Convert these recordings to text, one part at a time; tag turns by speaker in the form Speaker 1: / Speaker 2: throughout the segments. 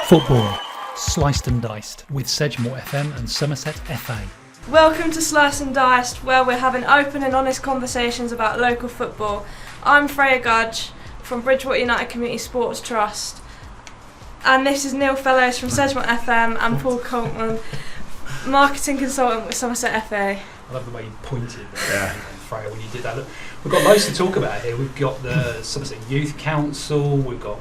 Speaker 1: Football, sliced and diced with Sedgemoor FM and Somerset FA.
Speaker 2: Welcome to Slice and Diced, where we're having open and honest conversations about local football. I'm Freya Gudge from Bridgwater United Community Sports Trust, and this is Neil Fellowes from Sedgemoor FM and Paul Coltman, marketing consultant with Somerset FA.
Speaker 1: I love the way you pointed there, Freya, when you did that. Look, we've got loads to talk about here. We've got the Somerset Youth Council, we've got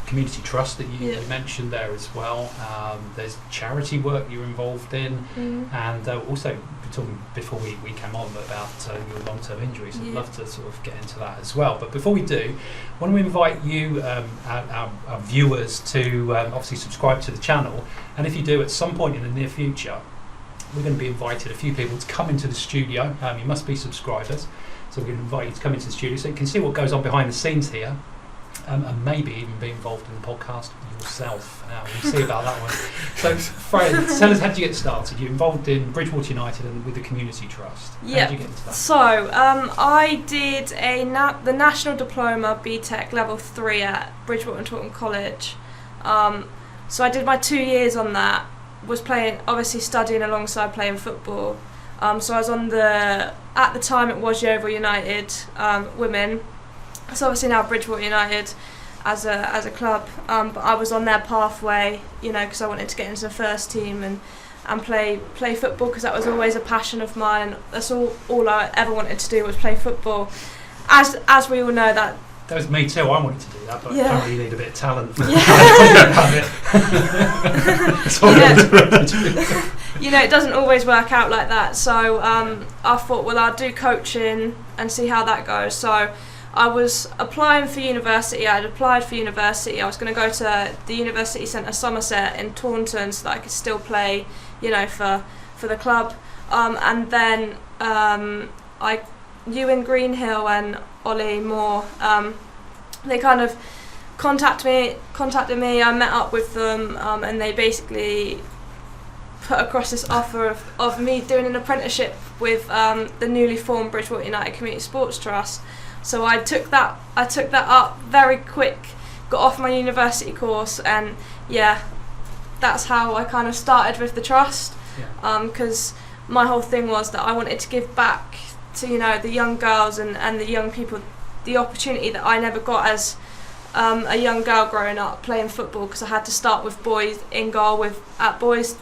Speaker 1: Community Trust that you mentioned there as well. There's charity work you're involved in, and also we're talking before we came on about your long-term injuries. I'd love to sort of get into that as well. But before we do, I want to invite you, our viewers, to obviously subscribe to the channel. And if you do, at some point in the near future, we're going to be invited a few people to come into the studio. You must be subscribers, so we're going to invite you to come into the studio so you can see what goes on behind the scenes here. And maybe even be involved in the podcast yourself. We'll see about that one. So, Freya, tell us, how did you get started? You're involved in Bridgwater United and with the Community Trust. How did you get into that?
Speaker 2: So, I did the National Diploma BTEC Level 3 at Bridgwater and Taunton College. So I did my 2 years on that. Was playing, obviously studying alongside playing football. So I was on at the time it was Yeovil United Women. So obviously now Bridgwater United as a club, but I was on their pathway, because I wanted to get into the first team and play football, because that was always a passion of mine. That's all I ever wanted to do was play football. As we all know, that
Speaker 1: was me too. I wanted to do that, but apparently you need a bit of talent.
Speaker 2: It doesn't always work out like that. So I thought, well, I'll do coaching and see how that goes. So I was applying for university. I was going to go to the University Centre Somerset in Taunton so that I could still play, for the club. And then Ewan Greenhill and Ollie Moore, they kind of contacted me. I met up with them, and they basically put across this offer of me doing an apprenticeship with the newly formed Bridgwater United Community Sports Trust. So I took that up very quick, got off my university course, and that's how I kind of started with the trust. Because my whole thing was that I wanted to give back to the young girls and the young people the opportunity that I never got as a young girl growing up playing football, because I had to start with boys in goal at boys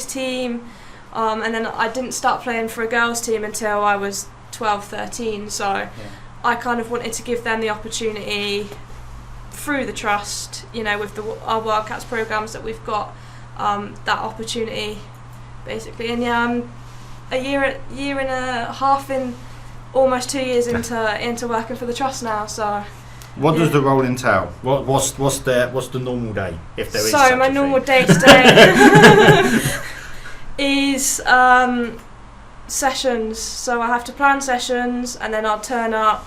Speaker 2: team, and then I didn't start playing for a girls team until I was 12, 13. So I kind of wanted to give them the opportunity through the trust, with our Wildcats programs that we've got, that opportunity basically. And I'm a year and a half in, almost 2 years into working for the trust now. So
Speaker 3: what does the role entail? What's the normal day, if there is?
Speaker 2: So my normal day today is sessions. So I have to plan sessions, and then I'll turn up.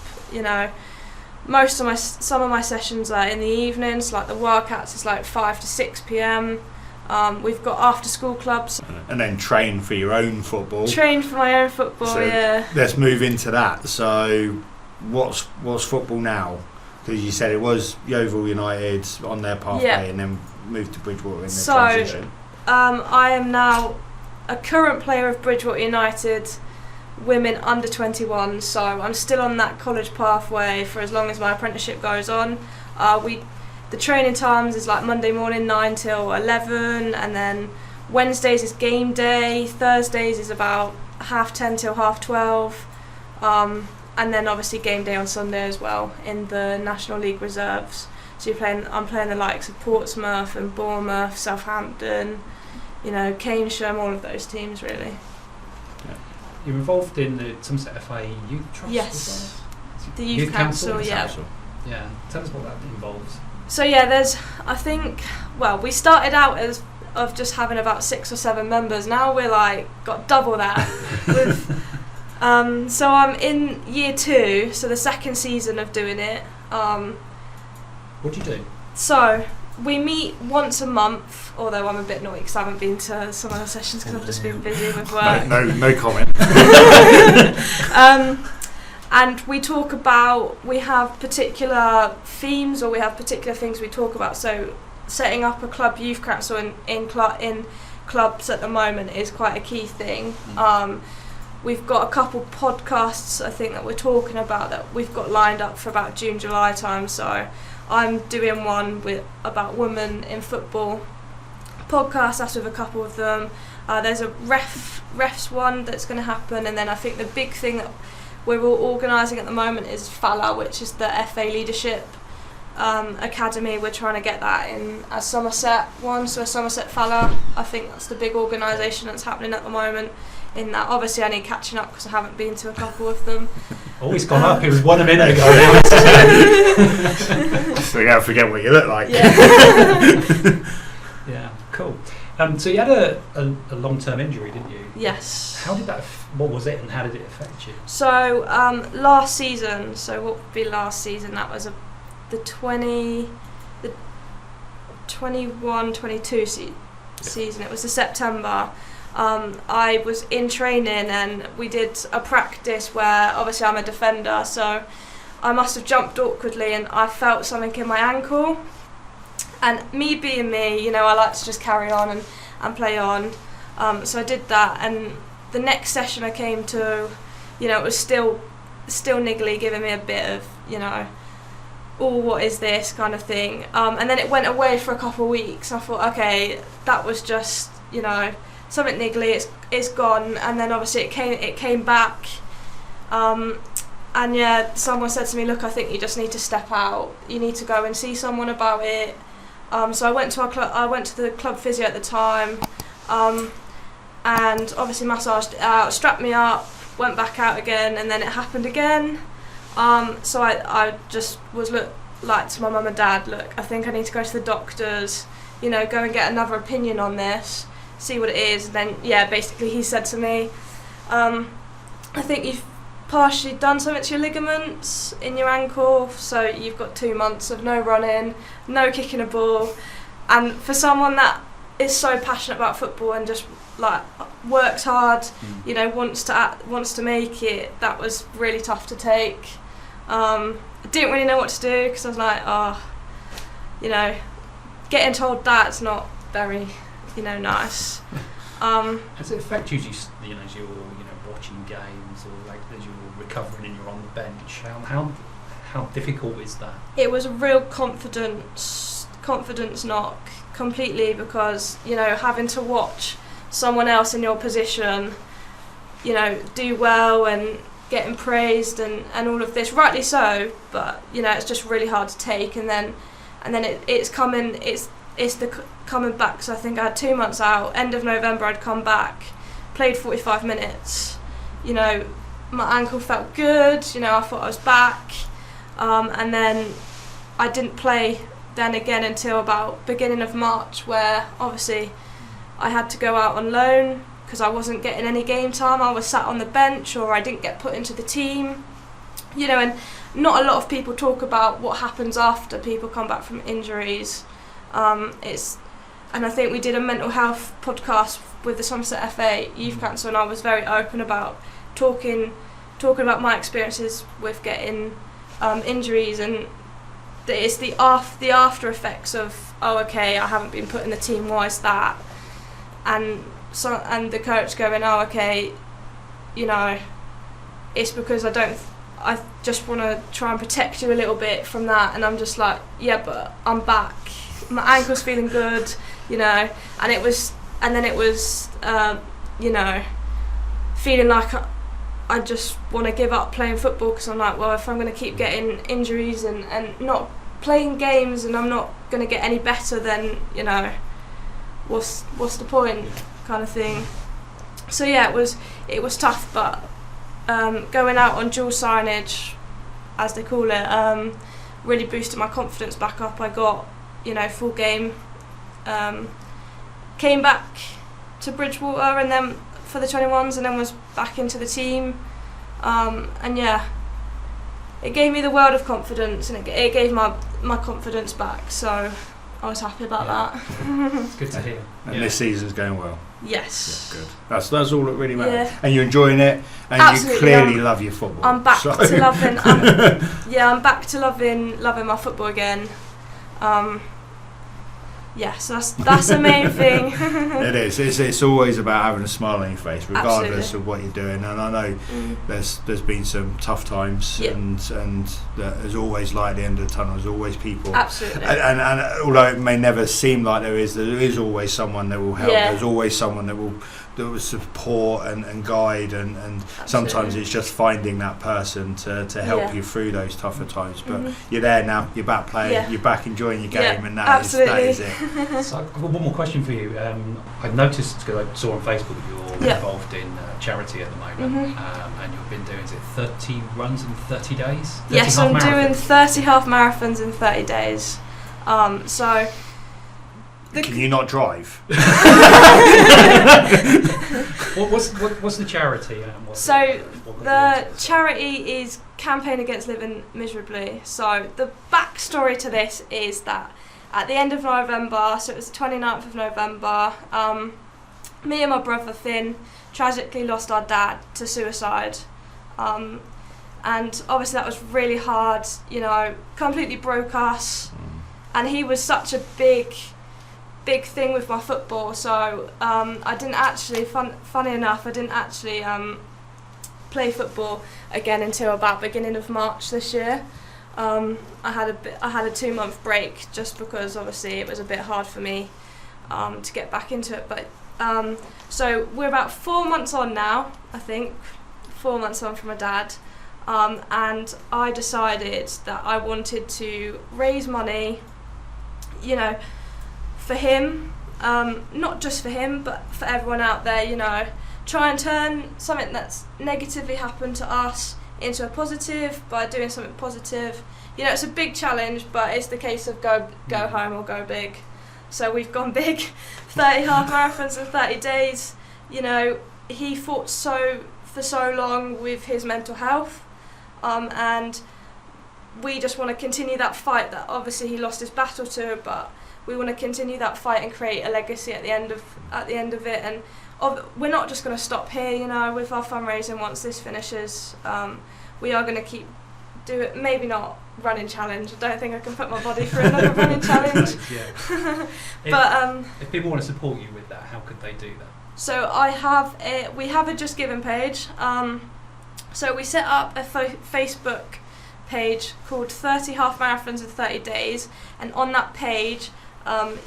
Speaker 2: Some of my sessions are in the evenings, like the Wildcats is like 5 to 6 p.m. We've got after school clubs.
Speaker 3: And then train for your own football.
Speaker 2: Train for my own football,
Speaker 3: so let's move into that. So what's football now? Because you said it was Yeovil United on their pathway and then moved to Bridgwater in the transition.
Speaker 2: I am now a current player of Bridgwater United Women under 21, so I'm still on that college pathway for as long as my apprenticeship goes on. The training times is like Monday morning 9 till 11, and then Wednesdays is game day, Thursdays is about 10:30 till 12:30, and then obviously game day on Sunday as well in the National League reserves. So I'm playing the likes of Portsmouth and Bournemouth, Southampton, Keynsham, all of those teams really.
Speaker 1: You're involved in the Somerset FA Youth Trust?
Speaker 2: Yes, the Youth Council.
Speaker 1: Yeah. Tell us what that involves.
Speaker 2: So we started out of just having about 6 or 7 members. Now we're got double that. So I'm in year 2, so the second season of doing it.
Speaker 1: What do you do?
Speaker 2: So we meet once a month, although I'm a bit naughty because I haven't been to some of the sessions because I've just been busy with work.
Speaker 3: No comment.
Speaker 2: And we have particular themes, or we have particular things we talk about. So setting up a club youth council in clubs at the moment is quite a key thing. We've got a couple podcasts I think that we're talking about that we've got lined up for about June, July time. So I'm doing one about women in football podcast. That's with a couple of them. There's a refs one that's going to happen, and then I think the big thing that we're all organising at the moment is FALA, which is the FA Leadership Academy. We're trying to get that in a Somerset one, so a Somerset FALA. I think that's the big organisation that's happening at the moment. In that, obviously, I need catching up because I haven't been to a couple of them.
Speaker 1: Always gone up. It was 1 minute ago.
Speaker 3: So you don't forget what you look like.
Speaker 2: Yeah.
Speaker 1: Yeah, cool. So you had a long-term injury, didn't you?
Speaker 2: Yes.
Speaker 1: How did that? What was it, and how did it affect you?
Speaker 2: So last season. So what would be last season? That was the 21-22 season. It was the September. I was in training and we did a practice where obviously I'm a defender, so I must have jumped awkwardly and I felt something in my ankle. And me being me, I like to just carry on and play on. So I did that, and the next session I came to, it was still niggly, giving me a bit of, oh, what is this kind of thing. And then it went away for a couple of weeks. I thought, okay, that was just, something niggly, it's gone. And then obviously it came back. And yeah, someone said to me, look, I think you just need to step out. You need to go and see someone about it. So I went to the club physio at the time, and obviously massaged it out, strapped me up, went back out again, and then it happened again. So I just was like to my mum and dad, look, I think I need to go to the doctors, go and get another opinion on this, see what it is. And then, yeah, basically he said to me, I think you've partially done something to your ligaments in your ankle, so you've got 2 months of no running, no kicking a ball. And for someone that is so passionate about football and just like works hard, wants to make it, that was really tough to take. I didn't really know what to do because I was like, getting told that's not very, nice.
Speaker 1: Does it affect you, as you're watching games, or like as you're recovering and you're on the bench? How difficult is that? It was a real confidence
Speaker 2: knock completely, because having to watch someone else in your position, do well and getting praised and all of this, rightly so, but it's just really hard to take. And then it's coming back. So I think I had 2 months out. End of November I'd come back, played 45 minutes. My ankle felt good. I thought I was back, and then I didn't play then again until about beginning of March, where obviously I had to go out on loan because I wasn't getting any game time. I was sat on the bench, or I didn't get put into the team. And not a lot of people talk about what happens after people come back from injuries. And I think we did a mental health podcast with the Somerset FA Youth Council, and I was very open about talking about my experiences with getting injuries, and it's the after effects of, oh, okay, I haven't been put in the team, why is that? And the coach going, oh, okay, it's because I just want to try and protect you a little bit from that. And I'm just like, yeah, but I'm back, my ankle's feeling good, and it was feeling like I just want to give up playing football, because I'm like, well, if I'm going to keep getting injuries and not playing games and I'm not going to get any better, then what's the point, kind of thing. So yeah, it was tough, but going out on dual signage, as they call it, really boosted my confidence back up. I got full game, came back to Bridgwater and then for the 21s, and then was back into the team, and yeah, it gave me the world of confidence, and it gave my confidence back, so I was happy about that.
Speaker 1: It's good to hear.
Speaker 3: And this season's going well.
Speaker 2: Yes.
Speaker 3: Yeah, good. That's all that really matters.
Speaker 2: Yeah.
Speaker 3: And you're enjoying it, and
Speaker 2: absolutely,
Speaker 3: you clearly love your football.
Speaker 2: I'm back to loving. I'm back to loving my football again. Yes, that's the main thing.
Speaker 3: It is. It's always about having a smile on your face, regardless of what you're doing. And I know there's been some tough times, and there's always light at the end of the tunnel. There's always people.
Speaker 2: Absolutely.
Speaker 3: And although it may never seem like there is always someone that will help.
Speaker 2: Yeah.
Speaker 3: There's always someone that will support and guide, and sometimes it's just finding that person to help you through those tougher times. But you're there now. You're back playing. You're back enjoying your game, and that is it.
Speaker 1: So I've got one more question for you. I noticed, because I saw on Facebook you're involved in charity at the moment, and you've been doing, is it 30 runs in 30 days? 30
Speaker 2: yes, I'm doing 30 half marathons in 30 days. So.
Speaker 3: Can you not drive?
Speaker 1: What's the charity?
Speaker 2: The charity is Campaign Against Living Miserably. So the backstory to this is that at the end of November, so it was the 29th of November, me and my brother Finn tragically lost our dad to suicide. And obviously that was really hard, completely broke us. And he was such a big thing with my football, so I didn't actually, funny enough, I didn't actually play football again until about beginning of March this year. I had a 2-month break just because obviously it was a bit hard for me to get back into it. But so we're about 4 months on now, I think, 4 months on from my dad, and I decided that I wanted to raise money, for him, not just for him, but for everyone out there, try and turn something that's negatively happened to us into a positive by doing something positive. It's a big challenge, but it's the case of go home or go big. So we've gone big, 30 half marathons in 30 days. He fought for so long with his mental health, and we just want to continue that fight that obviously he lost his battle to, but we want to continue that fight and create a legacy at the end of it. And we're not just going to stop here, with our fundraising. Once this finishes, we are going to keep do it. Maybe not running challenge. I don't think I can put my body through another running challenge. But
Speaker 1: if people want to support you with that, how could they do that?
Speaker 2: So we have a Just Giving page. So we set up a Facebook page called 30 half marathons in 30 days, and on that page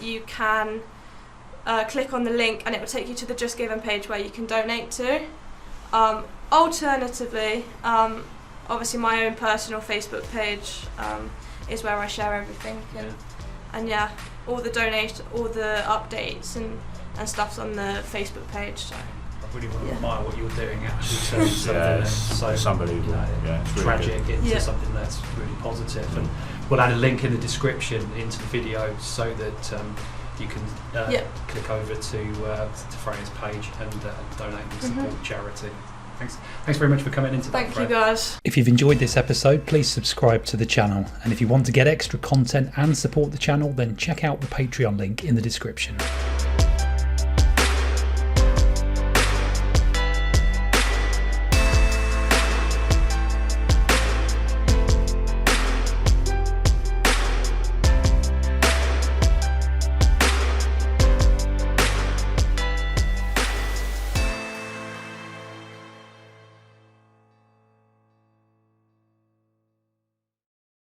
Speaker 2: you can click on the link and it will take you to the Just Giving page where you can donate to. Alternatively, obviously my own personal Facebook page is where I share everything, and all the donations, all the updates and stuff's on the Facebook page. So
Speaker 1: I really want to admire what you're doing, actually.
Speaker 3: It's unbelievable. It's really
Speaker 1: tragic
Speaker 3: good.
Speaker 1: into something that's really positive. And we'll add a link in the description into the video so that you can click over to Freya's page and donate and support the charity. Thanks very much for coming into that.
Speaker 2: Thank you, guys.
Speaker 1: If you've enjoyed this episode, please subscribe to the channel. And if you want to get extra content and support the channel, then check out the Patreon link in the description.